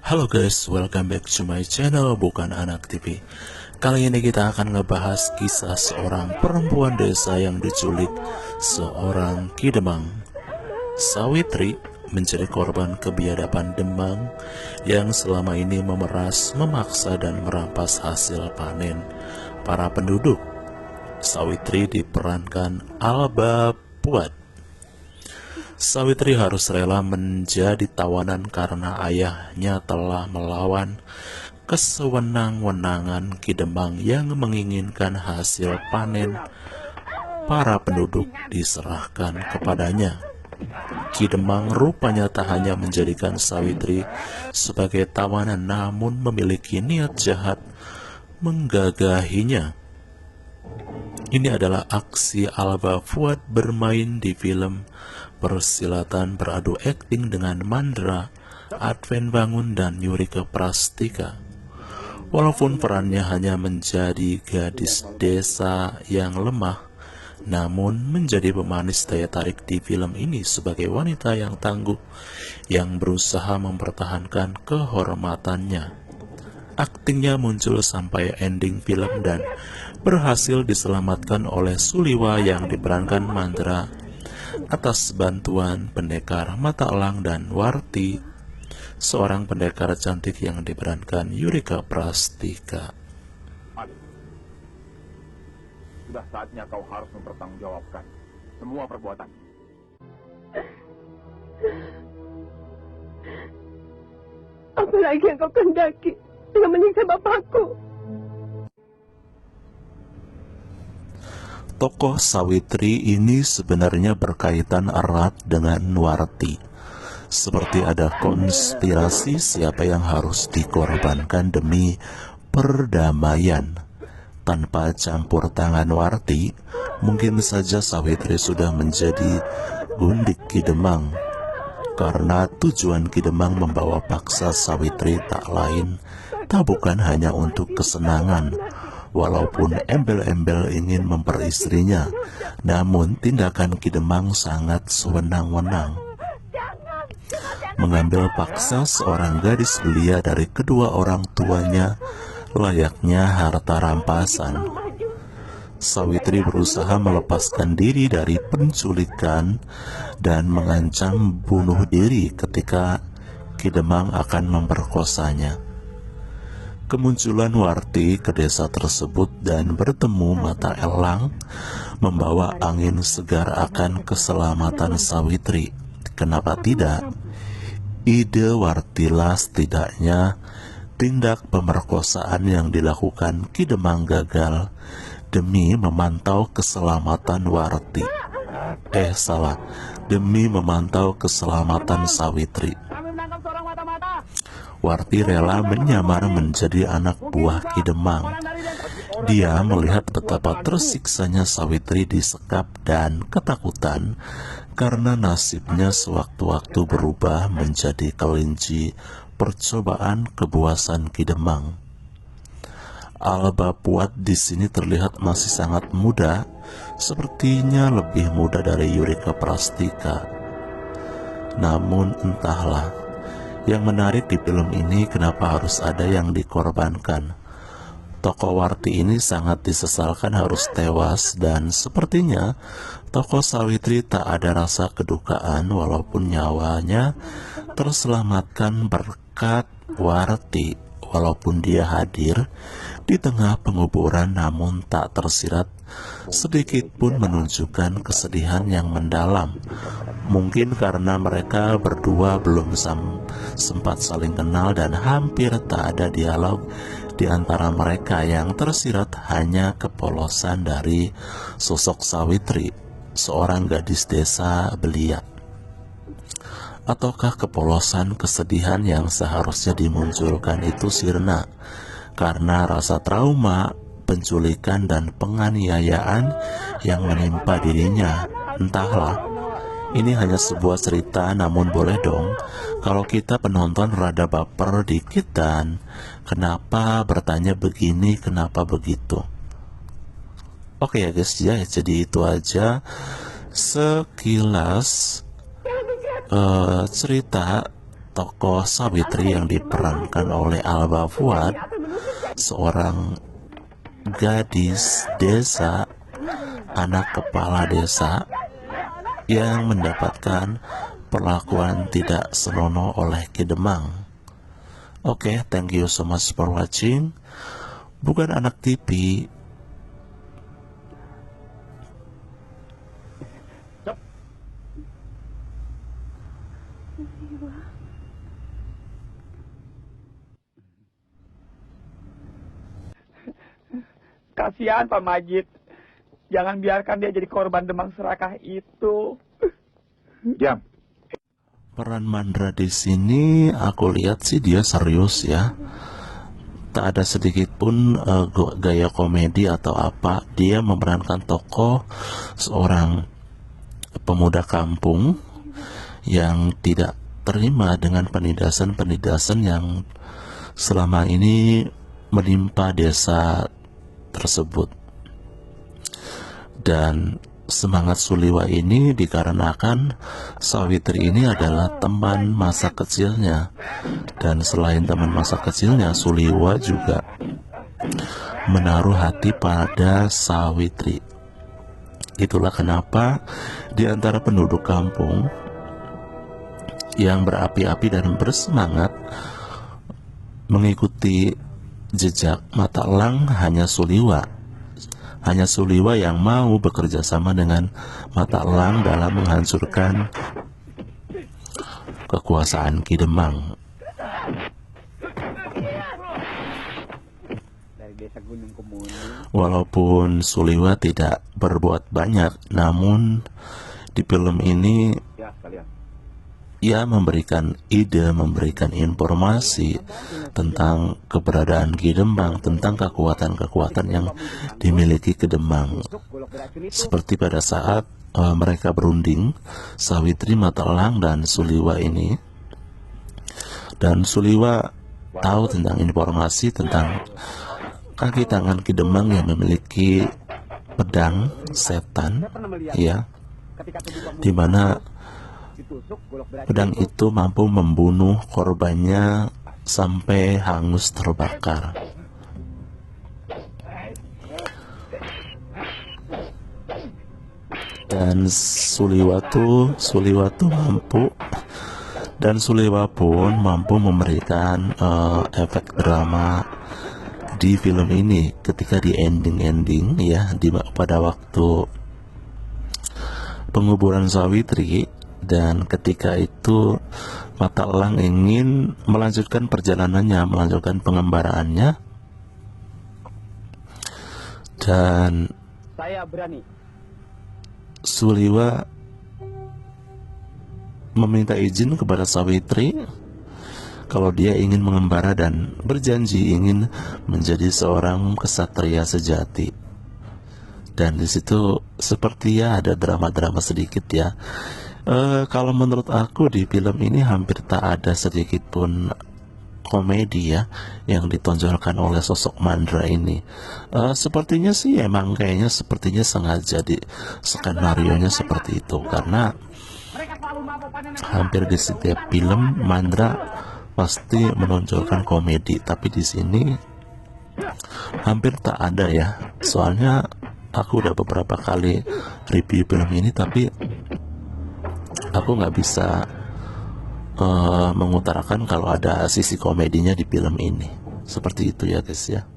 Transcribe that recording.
Halo guys, welcome back to my channel Bukan Anak TV. Kali ini kita akan ngebahas kisah seorang perempuan desa yang diculik seorang Ki Demang. Sawitri menjadi korban kebiadaban Demang yang selama ini memeras, memaksa dan merampas hasil panen para penduduk. Sawitri diperankan Alba Puat. Sawitri harus rela menjadi tawanan karena ayahnya telah melawan kesewenang-wenangan Ki Demang yang menginginkan hasil panen para penduduk diserahkan kepadanya. Ki Demang rupanya tak hanya menjadikan Sawitri sebagai tawanan, namun memiliki niat jahat menggagahinya. Ini adalah aksi Alba Fuad bermain di film persilatan beradu akting dengan Mandra, Adven Bangun, dan Yurika Prastika. Walaupun perannya hanya menjadi gadis desa yang lemah, namun menjadi pemanis daya tarik di film ini sebagai wanita yang tangguh yang berusaha mempertahankan kehormatannya. Aktingnya muncul sampai ending film dan berhasil diselamatkan oleh Suliwa yang diperankan Mandra atas bantuan pendekar mata elang, dan Warti, seorang pendekar cantik yang diperankan Yurika Prastika. Sudah saatnya kau harus mempertanggungjawabkan semua perbuatan. Apa lagi yang kau kehendaki dengan menyiksa bapakku? Tokoh Sawitri ini sebenarnya berkaitan erat dengan Warti. Seperti ada konspirasi siapa yang harus dikorbankan demi perdamaian. Tanpa campur tangan Warti, mungkin saja Sawitri sudah menjadi gundik Ki Demang. Karena tujuan Ki Demang membawa paksa Sawitri tak lain, tak bukan hanya untuk kesenangan. Walaupun embel-embel ingin memperistrinya, namun tindakan Ki Demang sangat sewenang-wenang. Mengambil paksa seorang gadis belia dari kedua orang tuanya layaknya harta rampasan. Sawitri berusaha melepaskan diri dari penculikan dan mengancam bunuh diri ketika Ki Demang akan memperkosanya. Kemunculan Warti ke desa tersebut dan bertemu mata elang membawa angin segar akan keselamatan Sawitri. Kenapa tidak? Ide Wartilah setidaknya tindak pemerkosaan yang dilakukan Ki Demang gagal demi memantau keselamatan Warti. Demi memantau keselamatan Sawitri. Warti rela menyamar menjadi anak buah Ki Demang. Dia melihat betapa tersiksanya Sawitri disekap dan ketakutan karena nasibnya sewaktu-waktu berubah menjadi kelinci percobaan kebuasan Ki Demang. Alba Puat di sini terlihat masih sangat muda, sepertinya lebih muda dari Yurika Prastika. Namun entahlah, yang menarik di film ini kenapa harus ada yang dikorbankan. Tokoh Warti ini sangat disesalkan harus tewas, dan sepertinya tokoh Sawitri tak ada rasa kedukaan walaupun nyawanya terselamatkan berkat Warti. Walaupun dia hadir di tengah penguburan namun tak tersirat sedikit pun menunjukkan kesedihan yang mendalam. Mungkin karena mereka berdua belum sempat saling kenal dan hampir tak ada dialog di antara mereka. Yang tersirat hanya kepolosan dari sosok Sawitri, seorang gadis desa belia. Ataukah kepolosan kesedihan yang seharusnya dimunculkan itu sirna karena rasa trauma, penculikan, dan penganiayaan yang menimpa dirinya? Entahlah, ini hanya sebuah cerita, namun boleh dong kalau kita penonton rada baper dikit dan kenapa bertanya begini, kenapa begitu. Oke ya guys, ya jadi itu aja sekilas cerita tokoh Sawitri yang diperankan oleh Alba Fuad, seorang gadis desa, anak kepala desa yang mendapatkan perlakuan tidak senonoh oleh Ki Demang. Oke, thank you so much for watching. Bukan Anak TV. Kasihan Pak Majid. Jangan biarkan dia jadi korban Demang Serakah itu. Diam. Peran Mandra di sini aku lihat sih dia serius ya. Tak ada sedikit pun gaya komedi atau apa. Dia memerankan tokoh seorang pemuda kampung yang tidak terima dengan penindasan-penindasan yang selama ini menimpa desa tersebut. Dan semangat Suliwa ini dikarenakan Sawitri ini adalah teman masa kecilnya. Dan selain teman masa kecilnya, Suliwa juga menaruh hati pada Sawitri. Itulah kenapa di antara penduduk kampung yang berapi-api dan bersemangat mengikuti jejak Mata Elang hanya Suliwa. Hanya Suliwa yang mau bekerja sama dengan Mata Elang dalam menghancurkan kekuasaan Ki Demang. Walaupun Suliwa tidak berbuat banyak, namun di film ini Ya, sekalian. ia memberikan ide, memberikan informasi tentang keberadaan Ki Demang, tentang kekuatan-kekuatan yang dimiliki Ki Demang. Seperti pada saat mereka berunding, Sawitri, Mata Elang, dan Suliwa ini. Dan Suliwa tahu tentang informasi tentang kaki tangan Ki Demang yang memiliki pedang setan, ya, di mana pedang itu mampu membunuh korbannya sampai hangus terbakar. Dan Suliwa mampu, dan Suliwa pun mampu memberikan efek drama di film ini ketika di ending ya, pada waktu penguburan Sawitri. Dan ketika itu Mata Elang ingin melanjutkan perjalanannya, melanjutkan pengembaraannya, dan Saya berani. Suliwa meminta izin kepada Sawitri kalau dia ingin mengembara dan berjanji ingin menjadi seorang kesatria sejati. Dan di situ seperti ya ada drama-drama sedikit ya. Kalau menurut aku di film ini hampir tak ada sedikit pun komedi ya yang ditonjolkan oleh sosok Mandra ini. Sepertinya sih emang kayaknya sepertinya sengaja di skenario-nya seperti itu, karena hampir di setiap film Mandra pasti menonjolkan komedi, tapi di sini hampir tak ada ya. Soalnya aku udah beberapa kali review film ini, tapi aku nggak bisa mengutarakan kalau ada sisi komedinya di film ini. Seperti itu ya guys ya.